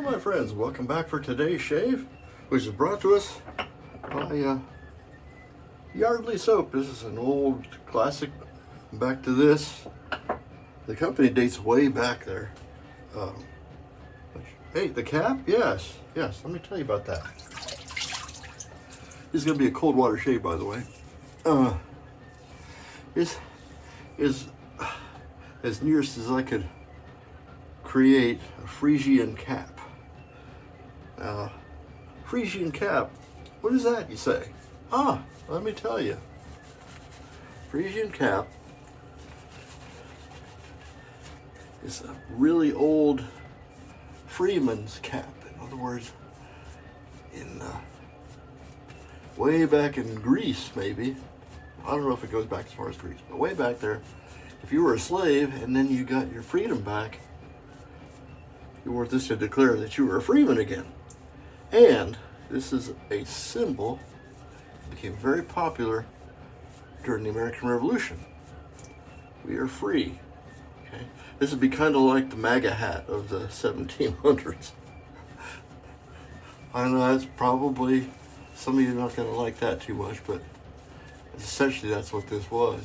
my friends, welcome back for today's shave, which is brought to us by Yardley Soap. This is an old classic. Back to this. The company dates way back there. Hey, the cap? Yes, let me tell you about that. This is going to be a cold water shave, by the way. This is as nearest as I could create a Frisian cap. Frisian cap, what is that, you say? Let me tell you. Frisian cap is a really old freeman's cap. In other words, in way back in Greece, maybe. I don't know if it goes back as far as Greece, but way back there, if you were a slave and then you got your freedom back, you wore this to declare that you were a freeman again. And this is a symbol that became very popular during the American Revolution. We are free. Okay? This would be kind of like the MAGA hat of the 1700s. I know that's probably, some of you are not going to like that too much, but essentially that's what this was.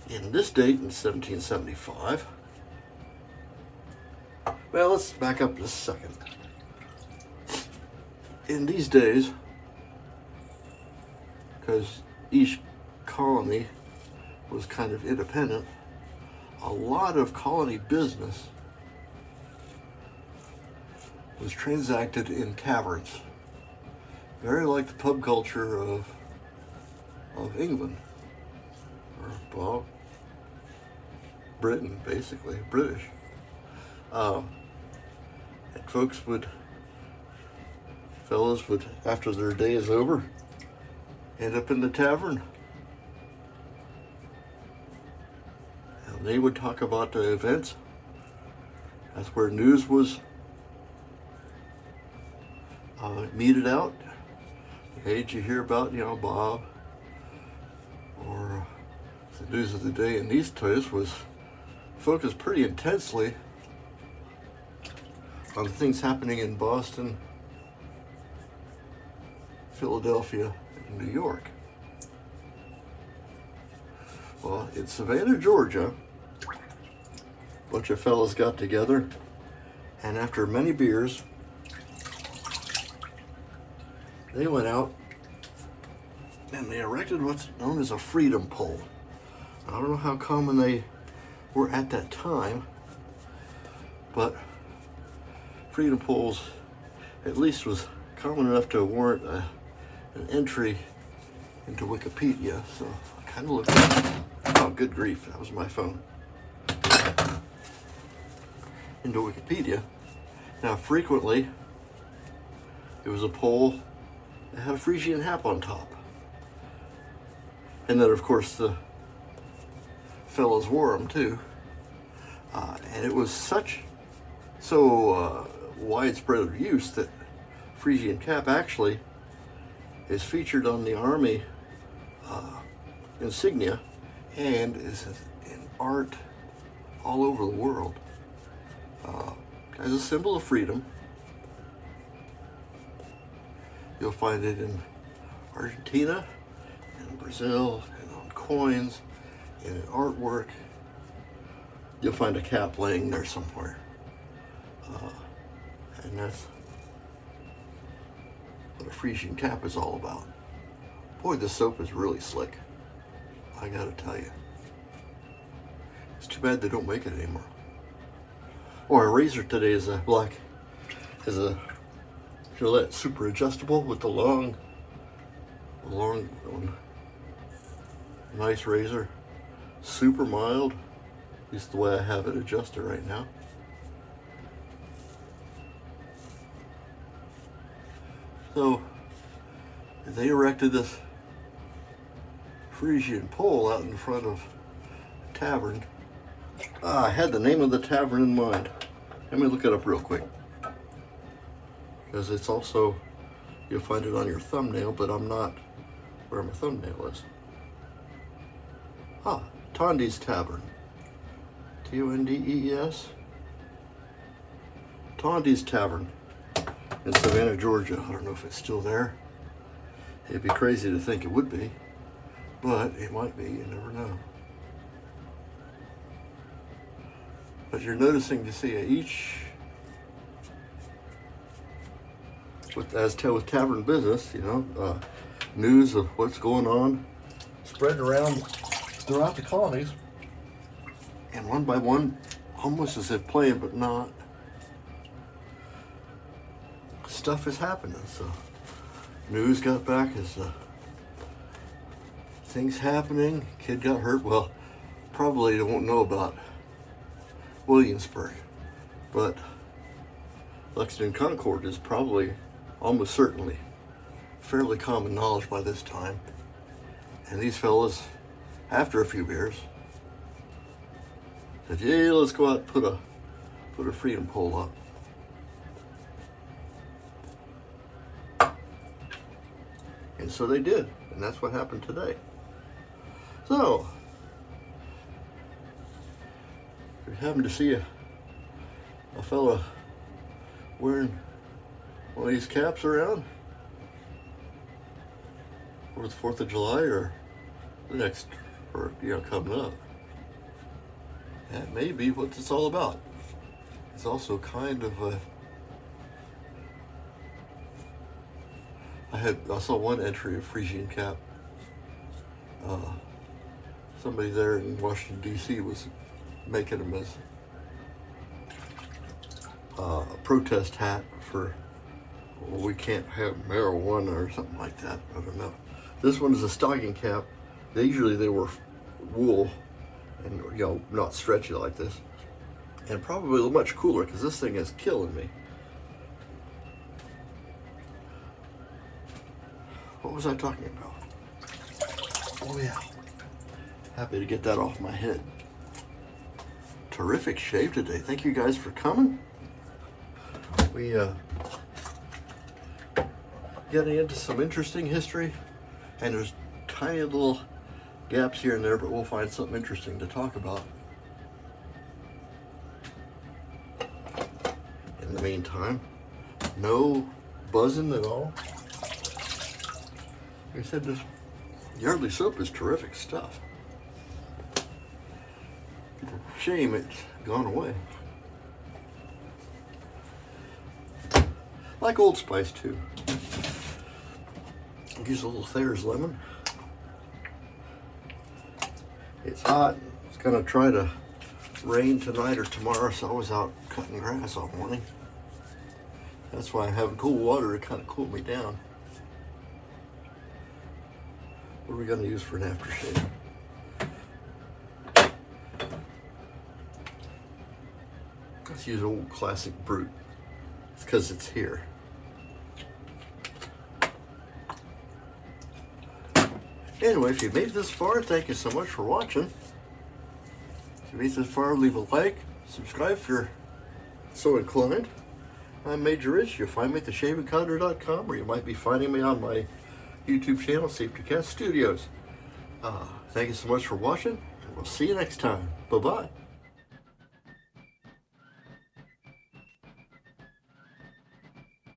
In this date, in 1775, well, let's back up just a second. In these days, because each colony was kind of independent, a lot of colony business was transacted in taverns, very like the pub culture of England, or well, Britain, basically, British. And fellas would, after their day is over, end up in the tavern. And they would talk about the events. That's where news was meted out. Hey, did you hear about, Bob? Or the news of the day in these days was focused pretty intensely on things happening in Boston, Philadelphia, and New York. Well, in Savannah, Georgia, a bunch of fellas got together, and after many beers, they went out and they erected what's known as a freedom pole. I don't know how common they were at that time, but freedom poles at least was common enough to warrant an entry into Wikipedia. So I kind of looked at, oh good grief, that was my phone, into Wikipedia. Now frequently it was a pole that had a Frisian hat on top, and then of course the fellows wore them too, and it was so widespread use that Frisian cap actually is featured on the Army insignia and is in art all over the world as a symbol of freedom. You'll find it in Argentina and Brazil and on coins and in artwork. You'll find a cap laying there somewhere. And that's what a Frisian cap is all about. Boy, this soap is really slick, I gotta tell you. It's too bad they don't make it anymore. Or a razor today is a Gillette super adjustable with the long, nice razor. Super mild, at least the way I have it adjusted right now. So they erected this Frisian pole out in front of a tavern. I had the name of the tavern in mind. Let me look it up real quick, because it's also, you'll find it on your thumbnail, but I'm not where my thumbnail is. Tondi's Tavern. Tondes. Tondi's Tavern in Savannah, Georgia. I don't know if it's still there. It'd be crazy to think it would be, but it might be, you never know. But you're noticing to see each, as with tavern business, you know, news of what's going on, spreading around throughout the colonies, and one by one, almost as if playing but not, stuff is happening. So news got back as things happening. Kid got hurt. Well, probably they won't know about Williamsburg, but Lexington Concord is probably almost certainly fairly common knowledge by this time. And these fellas, after a few beers, said, "Yeah, let's go out and put a freedom pole up." And so they did, and that's what happened today. So, if you happen to see a fella wearing one of these caps around for the 4th of July or the next, or coming up, that may be what it's all about. It's also kind of a, I saw one entry of Frisian cap. Somebody there in Washington D.C. was making them as a protest hat for, well, we can't have marijuana or something like that. I don't know. This one is a stocking cap. Usually they were wool and not stretchy like this, and probably much cooler because this thing is killing me. What was I talking about? Oh yeah, happy to get that off my head. Terrific shave today. Thank you guys for coming. We getting into some interesting history, and there's tiny little gaps here and there, but we'll find something interesting to talk about. In the meantime, no buzzing at all. Like I said, this Yardley soap is terrific stuff. Shame it's gone away. Like Old Spice too. Use a little Thayer's lemon. It's hot. It's gonna try to rain tonight or tomorrow, so I was out cutting grass all morning. That's why I'm having cool water to kind of cool me down. What are we gonna use for an aftershave? Let's use old classic Brute. It's because it's here. Anyway, if you made it this far, thank you so much for watching. If you made it this far, leave a like, subscribe if you're so inclined. I'm Major Rich. You'll find me at theshavingconner.com, or you might be finding me on my YouTube channel, Safety Cat Studios. Thank you so much for watching, and we'll see you next time. Bye-bye.